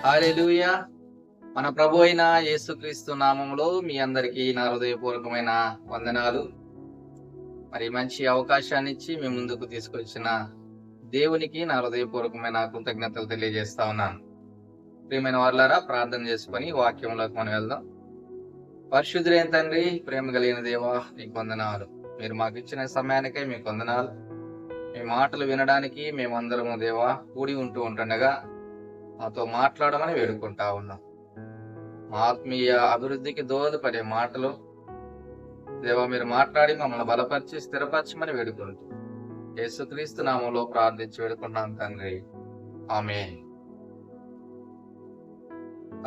హల్లెలూయా. మన ప్రభు అయిన యేసుక్రీస్తు నామములో మీ అందరికీ నా హృదయపూర్వకమైన వందనాలు. మరి మంచి అవకాశాన్ని ఇచ్చి మీ ముందుకు తీసుకొచ్చిన దేవునికి నా హృదయపూర్వకమైన కృతజ్ఞతలు తెలియజేస్తా ఉన్నాను. ప్రియమైన వారులారా, ప్రార్థన చేసుకొని వాక్యంలోకి మనం వెళ్దాం. పరిశుద్ధులైన తండ్రి, ప్రేమ కలిగిన దేవా, నీకు వందనాలు. మీరు మాకు ఇచ్చిన సమయానికై మీకు వందనాలు. మీ మాటలు వినడానికి మేమందరము దేవా కూడి ఉంటుండగా మాతో మాట్లాడమని వేడుకుంటా ఉన్నాం. మా ఆత్మీయ అభివృద్ధికి దోహదపడే మాటలు దేవా మీరు మాట్లాడి మమ్మల్ని బలపరిచి స్థిరపరచమని వేడుకుంటూ యేసుక్రీస్తు నామంలో ప్రార్థించి వేడుకున్నాం తండ్రి, ఆమేన్.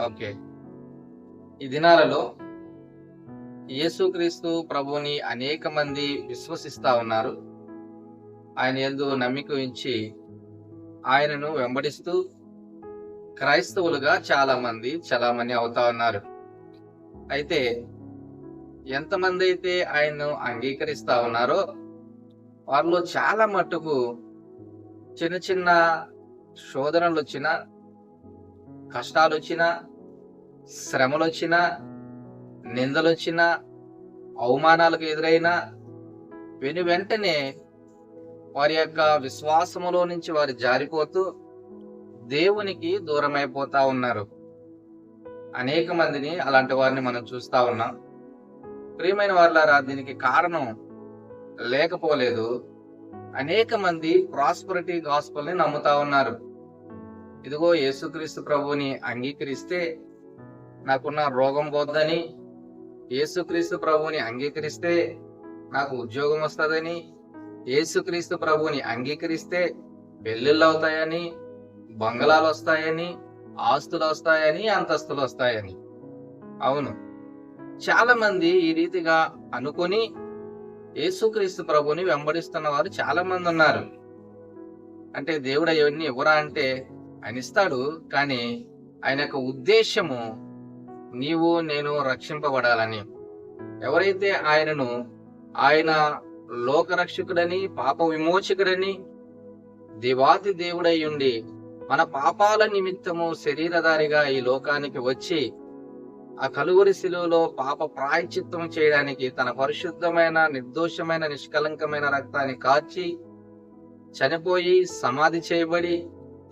ఓకే, ఈ దినాలలో యేసుక్రీస్తు ప్రభువుని అనేక మంది విశ్వసిస్తా ఉన్నారు. ఆయన యందు నమ్మిక ఉంచి ఆయనను వెంబడిస్తూ క్రైస్తవులుగా చాలా మంది చలామణి అవుతా ఉన్నారు. అయితే ఎంతమంది అయితే ఆయన్ను అంగీకరిస్తా ఉన్నారో వారిలో చాలా మట్టుకు చిన్న చిన్న శోధనలు వచ్చినా, కష్టాలు వచ్చినా, శ్రమలు వచ్చినా, నిందలు వచ్చినా, అవమానాలకు ఎదురైనా వెంటనే వారి యొక్క విశ్వాసములో నుంచి వారు జారిపోతూ దేవునికి దూరమైపోతా ఉన్నారు. అనేక మందిని అలాంటి వారిని మనం చూస్తా ఉన్నాం. ప్రియమైన వారులారా, దీనికి కారణం లేకపోలేదు. అనేక మంది ప్రాస్పరిటీ గాస్పెల్ ని నమ్ముతా ఉన్నారు. ఇదిగో యేసుక్రీస్తు ప్రభువుని అంగీకరిస్తే నాకున్న రోగం పోద్దని, యేసుక్రీస్తు ప్రభువుని అంగీకరిస్తే నాకు ఉద్యోగం వస్తుందని, యేసుక్రీస్తు ప్రభువుని అంగీకరిస్తే పెళ్ళిళ్ళు అవుతాయని, బంగళాలు వస్తాయని, ఆస్తులు వస్తాయని, అంతస్తులు వస్తాయని. అవును, చాలా మంది ఈ రీతిగా అనుకొని యేసుక్రీస్తు ప్రభుని వెంబడిస్తున్న వారు చాలా మంది ఉన్నారు. అంటే దేవుడు అవన్నీ ఎవరా అంటే ఆయన ఇస్తాడు, కానీ ఆయన యొక్క ఉద్దేశము నీవు నేను రక్షింపబడాలని. ఎవరైతే ఆయనను ఆయన లోకరక్షకుడని, పాప విమోచకుడని, దేవాది దేవుడై ఉండి మన పాపాల నిమిత్తము శరీరధారిగా ఈ లోకానికి వచ్చి ఆ కలువరి శిలువలో పాప ప్రాయశ్చిత్తం చేయడానికి తన పరిశుద్ధమైన, నిర్దోషమైన, నిష్కలంకమైన రక్తాన్ని కార్చి చనిపోయి సమాధి చేయబడి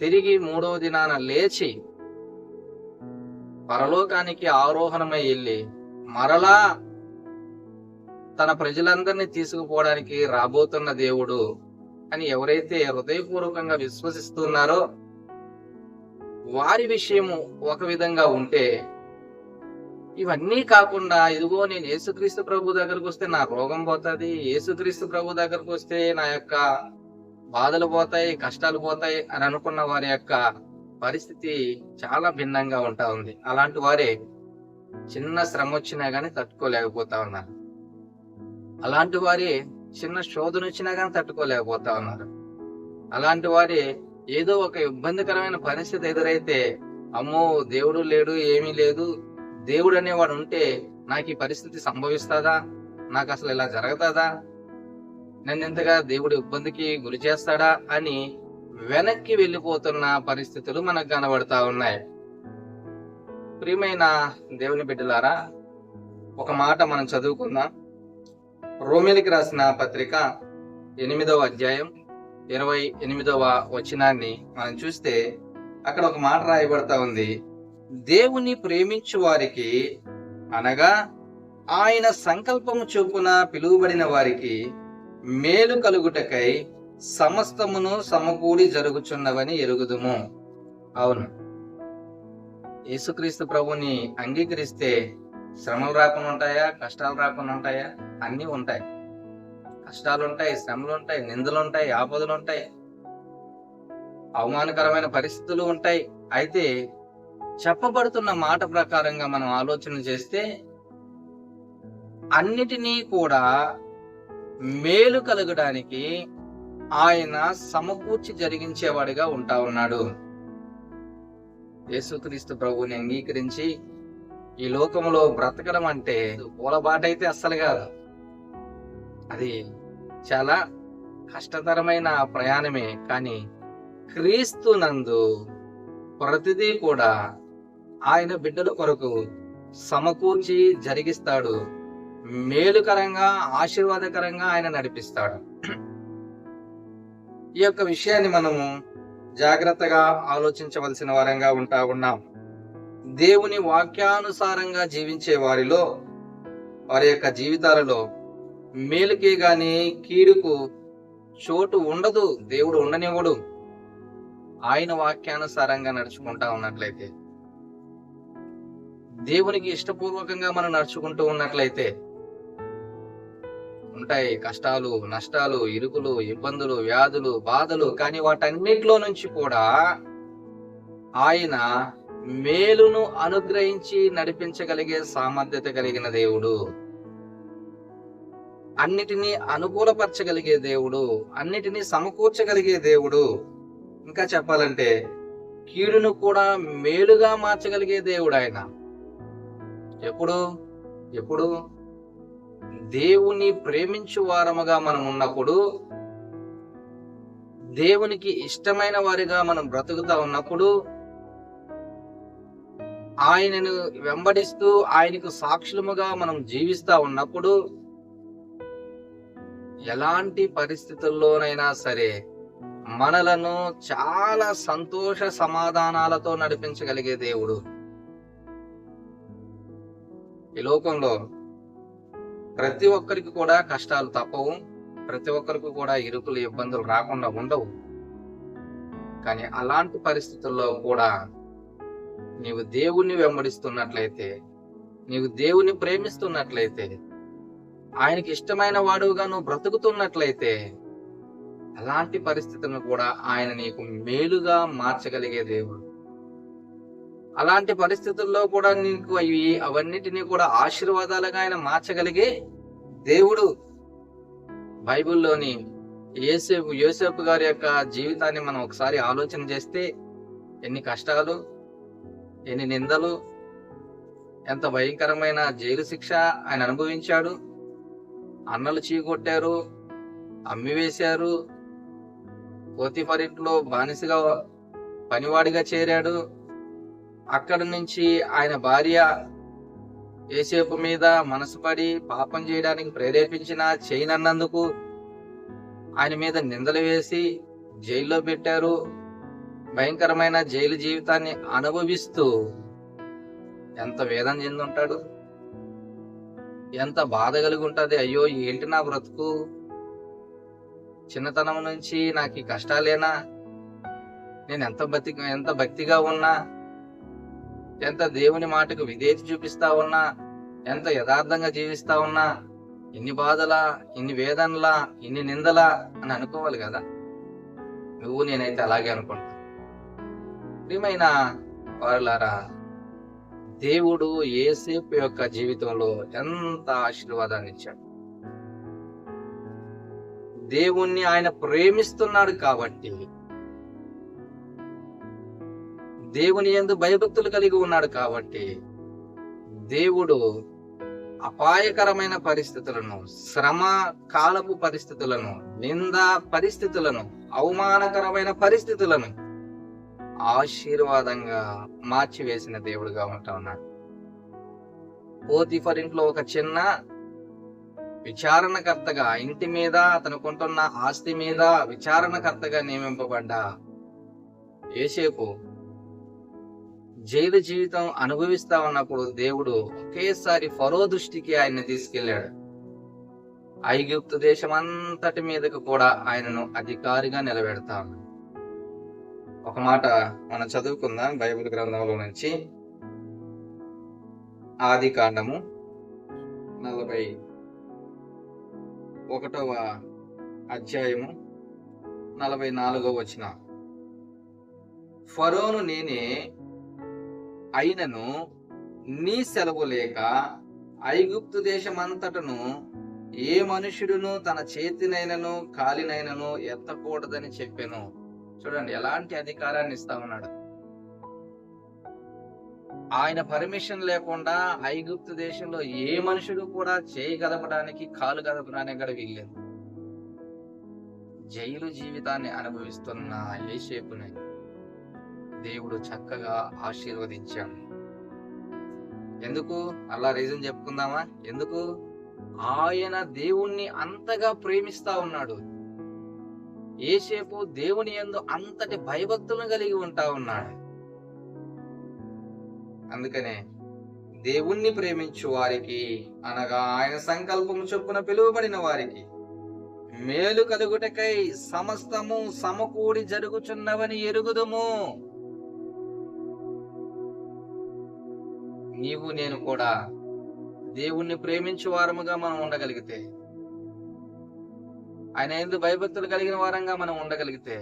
తిరిగి 3వ దినాన లేచి పరలోకానికి ఆరోహణమై వెళ్ళి మరలా తన ప్రజలందరినీ తీసుకుపోవడానికి రాబోతున్న దేవుడు అని ఎవరైతే హృదయపూర్వకంగా విశ్వసిస్తున్నారో వారి విషయము ఒక విధంగా ఉంటే, ఇవన్నీ కాకుండా ఇదిగో నేను యేసుక్రీస్తు ప్రభు దగ్గరకు వస్తే నా రోగం పోతుంది, యేసుక్రీస్తు ప్రభు దగ్గరకు వస్తే నా యొక్క బాధలు పోతాయి, కష్టాలు పోతాయి అని అనుకున్న వారి యొక్క పరిస్థితి చాలా భిన్నంగా ఉంటా ఉంది. అలాంటి వారే చిన్న శ్రమ వచ్చినా గానీ తట్టుకోలేకపోతా ఉన్నారు. అలాంటి వారే చిన్న శోధన వచ్చినా గానీ తట్టుకోలేకపోతా ఉన్నారు. అలాంటి వారే ఏదో ఒక ఇబ్బందికరమైన పరిస్థితి ఎదురైతే అమ్మో దేవుడు లేడు, ఏమీ లేదు, దేవుడు అనేవాడు ఉంటే నాకు ఈ పరిస్థితి సంభవిస్తుందా, నాకు అసలు ఇలా జరుగుతుందా, నన్ను ఎంతగా దేవుడు ఇబ్బందికి గురి చేస్తాడా అని వెనక్కి వెళ్ళిపోతున్న పరిస్థితులు మనకు కనబడతా ఉన్నాయి. ప్రియమైన దేవుని బిడ్డలారా, ఒక మాట మనం చదువుకుందాం. రోమీయులకు రాసిన పత్రిక 8వ అధ్యాయం 28వ వచనాన్ని మనం చూస్తే అక్కడ ఒక మాట రాయబడతా ఉంది. దేవుని ప్రేమించు వారికి అనగా ఆయన సంకల్పము చొప్పున పిలువబడిన వారికి మేలు కలుగుటకై సమస్తమును సమకూడి జరుగుచున్నవని ఎరుగుదుము. అవును, యేసుక్రీస్తు ప్రభుని అంగీకరిస్తే శ్రమలు రాకుండా ఉంటాయా, కష్టాలు రాకుండా ఉంటాయా? అన్నీ ఉంటాయి. కష్టాలు ఉంటాయి, శ్రమలు ఉంటాయి, నిందలు ఉంటాయి, ఆపదలు ఉంటాయి, అవమానకరమైన పరిస్థితులు ఉంటాయి. అయితే చెప్పబడుతున్న మాట ప్రకారంగా మనం ఆలోచన చేస్తే అన్నిటినీ కూడా మేలు కలగడానికి ఆయన సమకూర్చి జరిగించేవాడిగా ఉంటా ఉన్నాడు. యేసుక్రీస్తు ప్రభువుని అంగీకరించి ఈ లోకంలో బ్రతకడం అంటే పూలబాట అయితే అస్సలు కాదు. అది చాలా కష్టతరమైన ప్రయాణమే. కానీ క్రీస్తు నందు ప్రతిదీ కూడా ఆయన బిడ్డల కొరకు సమకూర్చి జరిగిస్తాడు. మేలుకరంగా, ఆశీర్వాదకరంగా ఆయన నడిపిస్తాడు. ఈ యొక్క విషయాన్ని మనము జాగ్రత్తగా ఆలోచించవలసిన వారంగా ఉన్నాం. దేవుని వాక్యానుసారంగా జీవించే వారిలో, వారి యొక్క జీవితాలలో మేలుకే గాని కీడుకు చోటు ఉండదు. దేవుడు ఉండనివ్వడు. ఆయన వాక్యానుసారంగా నడుచుకుంటా ఉన్నట్లయితే, దేవునికి ఇష్టపూర్వకంగా మనం నడుచుకుంటూ ఉన్నట్లయితే ఉంటాయి కష్టాలు, నష్టాలు, ఇరుకులు, ఇబ్బందులు, వ్యాధులు, బాధలు. కానీ వాటన్నిటిలో నుంచి కూడా ఆయన మేలును అనుగ్రహించి నడిపించగలిగే సామర్థ్యత కలిగిన దేవుడు, అన్నిటినీ అనుకూలపరచగలిగే దేవుడు, అన్నిటినీ సమకూర్చగలిగే దేవుడు. ఇంకా చెప్పాలంటే కీడును కూడా మేలుగా మార్చగలిగే దేవుడు ఆయన. ఎప్పుడు దేవుని ప్రేమించు వారముగా మనం ఉన్నప్పుడు, దేవునికి ఇష్టమైన వారిగా మనం బ్రతుకుతా ఉన్నప్పుడు, ఆయనను వెంబడిస్తూ ఆయనకు సాక్షులముగా మనం జీవిస్తా ఉన్నప్పుడు, ఎలాంటి పరిస్థితుల్లోనైనా సరే మనలను చాలా సంతోష సమాధానాలతో నడిపించగలిగే దేవుడు. ఈ లోకంలో ప్రతి ఒక్కరికి కూడా కష్టాలు తప్పవు. ప్రతి ఒక్కరికి కూడా ఇరుకులు, ఇబ్బందులు రాకుండా ఉండవు. కానీ అలాంటి పరిస్థితుల్లో కూడా నీవు దేవుణ్ణి వెంబడిస్తున్నట్లయితే, నీవు దేవుని ప్రేమిస్తున్నట్లయితే, ఆయనకి ఇష్టమైన వాడుగా నువ్వు బ్రతుకుతున్నట్లయితే, అలాంటి పరిస్థితులను కూడా ఆయన నీకు మేలుగా మార్చగలిగే దేవుడు. అలాంటి పరిస్థితుల్లో కూడా నీకు అవన్నిటినీ కూడా ఆశీర్వాదాలుగా ఆయన మార్చగలిగే దేవుడు. బైబిల్లోని యోసేపు గారి యొక్క జీవితాన్ని మనం ఒకసారి ఆలోచన చేస్తే, ఎన్ని కష్టాలు, ఎన్ని నిందలు, ఎంత భయంకరమైన జైలు శిక్ష ఆయన అనుభవించాడు. అన్నలు చీకొట్టారు, అమ్మివేశారు, పోతీఫరు ఇంట్లో బానిసగా పనివాడిగా చేరాడు. అక్కడి నుంచి ఆయన భార్య యోసేపు మీద మనసు పడి పాపం చేయడానికి ప్రేరేపించిన చేయనన్నందుకు ఆయన మీద నిందలు వేసి జైల్లో పెట్టారు. భయంకరమైన జైలు జీవితాన్ని అనుభవిస్తూ ఎంత వేదన చెంది ఉంటాడు, ఎంత బాధ కలిగి ఉంటది. అయ్యో ఏంటి నా బ్రతుకు, చిన్నతనం నుంచి నాకు ఈ కష్టాలేనా, నేను ఎంత భక్తిగా ఉన్నా, ఎంత దేవుని మాటకు విధేయత చూపిస్తా ఉన్నా, ఎంత యథార్థంగా జీవిస్తా ఉన్నా, ఇన్ని బాధలా, ఇన్ని వేదనలా, ఇన్ని నిందలా అని అనుకోవాలి కదా. నువ్వు నేనైతే అలాగే అనుకుంటా. ప్రియమైన వారులారా, దేవుడు యోసేపు యొక్క జీవితంలో ఎంత ఆశీర్వాదాన్ని ఇచ్చాడు. దేవుణ్ణి ఆయన ప్రేమిస్తున్నాడు కాబట్టి, దేవుని యందు భయభక్తులు కలిగి ఉన్నాడు కాబట్టి, దేవుడు అపాయకరమైన పరిస్థితులను, శ్రమ కాలపు పరిస్థితులను, నింద పరిస్థితులను, అవమానకరమైన పరిస్థితులను ఆశీర్వాదంగా మార్చివేసిన దేవుడుగా ఉంటా ఉన్నాడు. పోతీఫరు ఇంట్లో ఒక చిన్న విచారణకర్తగా, ఇంటి మీద అతనుకుంటున్న ఆస్తి మీద విచారణకర్తగా నియమింపబడ్డ యోసేపు జైలు జీవితం అనుభవిస్తా ఉన్నప్పుడు దేవుడు ఒకేసారి ఫరో దృష్టికి ఆయన్ని తీసుకెళ్లాడు. ఐగుప్తు దేశం అంతటి మీదకు కూడా ఆయనను అధికారిగా నిలబెడతా ఉన్నాడు. ఒక మాట మనం చదువుకుందాం బైబిల్ గ్రంథంలో నుంచి. ఆది కాండము 41వ అధ్యాయము 44వ వచనం. ఫరోను నేనే అయినను నీ సెలవు లేక ఐగుప్తు దేశమంతటను ఏ మనుషుడును తన చేతినైనను కాలినైనను ఎత్తకూడదని చెప్పాను. చూడండి ఎలాంటి అధికారాన్ని ఇస్తా ఉన్నాడు. ఆయన పర్మిషన్ లేకుండా ఐగుప్తు దేశంలో ఏ మనుషుడు కూడా చేయి కదపడానికి, కాలు కదపడానికి కూడా వీల్లేదు. జైలు జీవితాన్ని అనుభవిస్తున్న యోసేపుని దేవుడు చక్కగా ఆశీర్వదించాడు. ఎందుకు? అలా రీజన్ చెప్పుకుందామా? ఎందుకు? ఆయన దేవుణ్ణి అంతగా ప్రేమిస్తా ఉన్నాడు. యోసేపు దేవుని యందు అంతటి భయభక్తులను కలిగి ఉంటా ఉన్నాడు. అందుకనే దేవుణ్ణి ప్రేమించు వారికి, అనగా ఆయన సంకల్పము చొప్పున పిలువబడిన వారికి మేలు కలుగుటకై సమస్తము సమకూడి జరుగుచున్నవని ఎరుగుదుము. నీవు నేను కూడా దేవుణ్ణి ప్రేమించు వారముగా మనం ఉండగలిగితే, ఆయన యందు భయభక్తులు కలిగిన వారంగా మనం ఉండగలిగితే,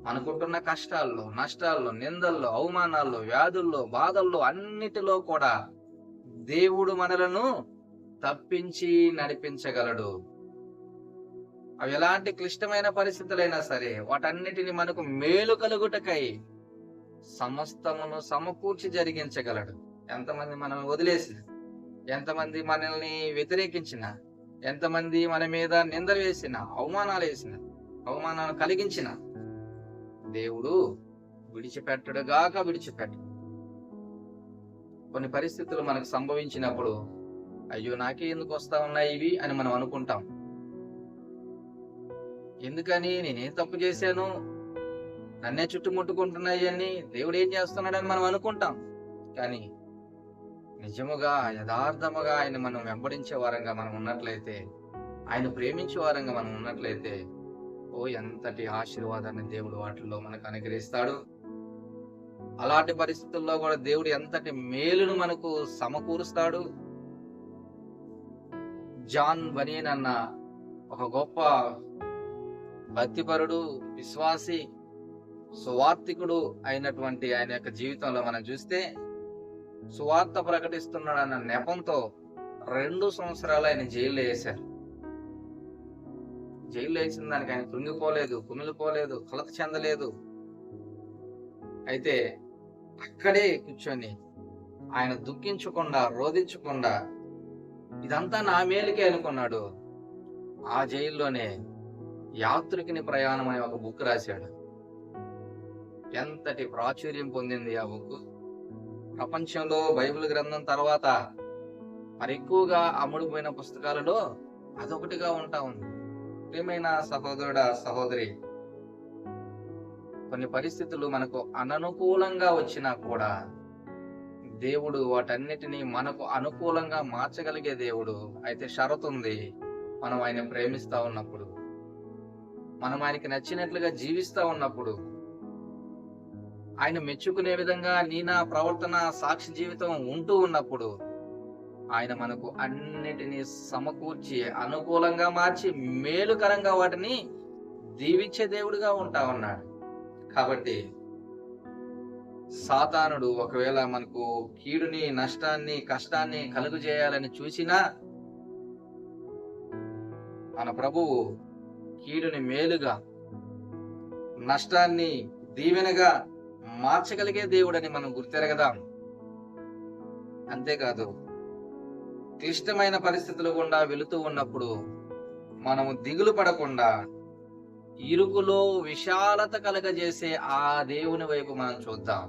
మనకుంటున్న కష్టాల్లో, నష్టాల్లో, నిందల్లో, అవమానాల్లో, వ్యాధుల్లో, బాధల్లో అన్నిటిలో కూడా దేవుడు మనలను తప్పించి నడిపించగలడు. అవి ఎలాంటి క్లిష్టమైన పరిస్థితులైనా సరే వాటన్నిటిని మనకు మేలు కలుగుటకై సమస్తమును సమకూర్చి జరిగించగలడు. ఎంతమంది మనం వదిలేసిన, ఎంతమంది మనల్ని వ్యతిరేకించిన, ఎంతమంది మన మీద నిందలు వేసిన, అవమానాలు కలిగించిన, దేవుడు విడిచిపెట్టడుగాక విడిచిపెట్టడు. కొన్ని పరిస్థితులు మనకు సంభవించినప్పుడు అయ్యో నాకే ఎందుకు వస్తా ఉన్నాయి ఇవి అని మనం అనుకుంటాం. ఎందుకని? నేనేం తప్పు చేశాను, నన్నే చుట్టుముట్టుకుంటున్నాయి అని, దేవుడు ఏం చేస్తున్నాడని మనం అనుకుంటాం. కానీ నిజముగా యథార్థముగా ఆయన మనం వెంబడించే వారంగా మనం ఉన్నట్లయితే, ఆయన ప్రేమించే వారంగా మనం ఉన్నట్లయితే, ఎంతటి ఆశీర్వాదాన్ని దేవుడు వాటిల్లో మనకు అనుగ్రహిస్తాడు. అలాంటి పరిస్థితుల్లో కూడా దేవుడు ఎంతటి మేలును మనకు సమకూరుస్తాడు. జాన్ బనీన్ అన్న ఒక గొప్ప భక్తిపరుడు, విశ్వాసి, సువార్తికుడు అయినటువంటి ఆయన యొక్క జీవితంలో మనం చూస్తే, సువార్త ప్రకటిస్తున్నాడన్న నెపంతో 2 సంవత్సరాలు ఆయన జైల్లో వేశారు. జైల్లో వేసిన దానికి ఆయన కృంగిపోలేదు, కుమిలిపోలేదు, కలత చెందలేదు. అయితే అక్కడే కూర్చొని ఆయన దుఃఖించకుండా, రోధించకుండా ఇదంతా నా మేలుకే అనుకున్నాడు. ఆ జైల్లోనే యాత్రికుని ప్రయాణం అనే ఒక బుక్ రాశాడు. ఎంతటి ప్రాచుర్యం పొందింది ఆ బుక్. ప్రపంచంలో బైబిల్ గ్రంథం తర్వాత మరి ఎక్కువగా అమ్ముడుపోయిన పుస్తకాలలో అదొకటిగా ఉంటా ఉంది. ప్రియమైన సహోదరుడా, సహోదరి, కొన్ని పరిస్థితులు మనకు అననుకూలంగా వచ్చినా కూడా దేవుడు వాటన్నిటినీ మనకు అనుకూలంగా మార్చగలిగే దేవుడు. అయితే షరతు ఉంది. మనం ఆయన ప్రేమిస్తా ఉన్నప్పుడు, మనం ఆయనకి నచ్చినట్లుగా జీవిస్తా ఉన్నప్పుడు, ఆయన మెచ్చుకునే విధంగా నా ప్రవర్తన, సాక్షి జీవితం ఉంటూ ఉన్నప్పుడు, ఆయన మనకు అన్నిటినీ సమకూర్చి అనుకూలంగా మార్చి మేలుకరంగా వాటిని దీవించే దేవుడుగా ఉంటా ఉన్నాడు. కాబట్టి సాతానుడు ఒకవేళ మనకు కీడుని, నష్టాన్ని, కష్టాన్ని కలుగు చేయాలని చూసినా, మన ప్రభువు కీడుని మేలుగా, నష్టాన్ని దీవెనగా మార్చగలిగే దేవుడని మనం గుర్తెరగదాం. అంతేకాదు, క్లిష్టమైన పరిస్థితులు గుండా వెళుతూ ఉన్నప్పుడు మనము దిగులు పడకుండా ఇరుకులో విశాలత కలగజేసే ఆ దేవుని వైపు మనం చూద్దాం.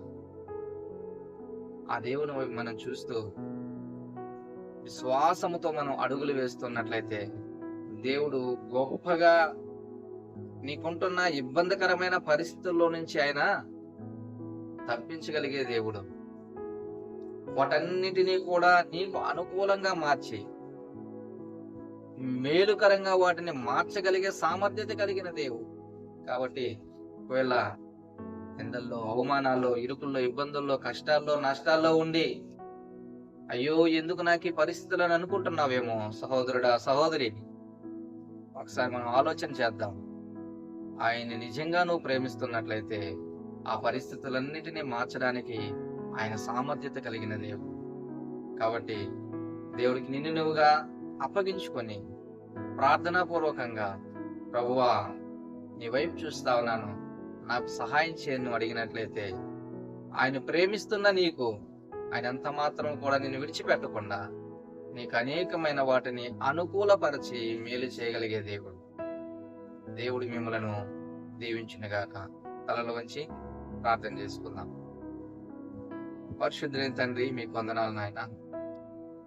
ఆ దేవుని వైపు మనం చూస్తూ విశ్వాసముతో మనం అడుగులు వేస్తున్నట్లయితే, దేవుడు గొప్పగా నీకుంటున్న ఇబ్బందికరమైన పరిస్థితుల్లో నుంచి ఆయన తప్పించగలిగే దేవుడు. వాటన్నిటినీ కూడా నీకు అనుకూలంగా మార్చి మేలుకరంగా వాటిని మార్చగలిగే సామర్థ్యత కలిగిన దేవుడు. కాబట్టి ఒకవేళ నిందల్లో, అవమానాల్లో, ఇరుకుల్లో, ఇబ్బందుల్లో, కష్టాల్లో, నష్టాల్లో ఉండి అయ్యో ఎందుకు నాకు ఈ పరిస్థితులను అనుకుంటున్నావేమో సహోదరుడా, సహోదరి, ఒకసారి మనం ఆలోచన చేద్దాం. ఆయన్ని నిజంగా నువ్వు ప్రేమిస్తున్నట్లయితే ఆ పరిస్థితులన్నిటినీ మార్చడానికి ఆయన సామర్థ్యత కలిగిన దేవుడు. కాబట్టి దేవుడికి నిన్ను నువ్వుగా అప్పగించుకొని ప్రార్థనాపూర్వకంగా, ప్రభువా నీ వైపు చూస్తా ఉన్నాను, నాకు సహాయం చేయను అడిగినట్లయితే, ఆయన ప్రేమిస్తున్న నీకు ఆయన అంత మాత్రం కూడా నిన్ను విడిచిపెట్టకుండా నీకు అనేకమైన వాటిని అనుకూలపరిచి మేలు చేయగలిగే దేవుడు. దేవుడు మిమ్మలను దీవించునుగాక. తలలు వంచి ప్రార్థన చేసుకుందాం. పరిశుద్ధులైన తండ్రి, మీకు వందనాలు నాయన.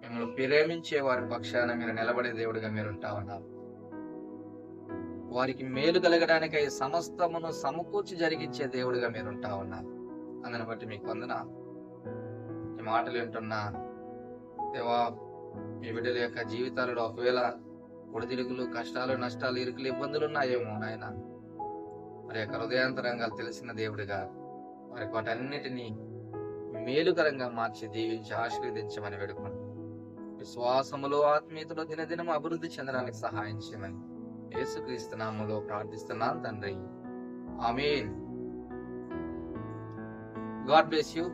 మిమ్మల్ని ప్రేమించే వారి పక్షాన మీరు నిలబడే దేవుడిగా మీరు ఉంటా ఉన్నారు. వారికి మేలు కలగడానికై సమస్తమును సమకూర్చి జరిగించే దేవుడిగా మీరు ఉంటా ఉన్నారు. అందుని బట్టి మీకు వందనాలు. ఈ మాటలు వింటున్నా దేవా, మీ బిడ్డల యొక్క జీవితాలలో ఒకవేళ ఒడిదిడుకులు, కష్టాలు, నష్టాలు, ఇరుకులు, ఇబ్బందులు ఉన్నాయేమో నాయన, మరి యొక్క హృదయాంతరంగా తెలిసిన దేవుడిగా మరి వాటన్నిటినీ మేలుకరంగా మార్చి దీవించి ఆశీర్వదించమని వేడుకుంటూ విశ్వాసములో, ఆత్మీయతలో దినదినం అభివృద్ధి చెందడానికి సహాయం చేయమని యేసుక్రీస్తు నామములో ప్రార్థిస్తున్నాను తండ్రి. ఆమేన్. God bless you.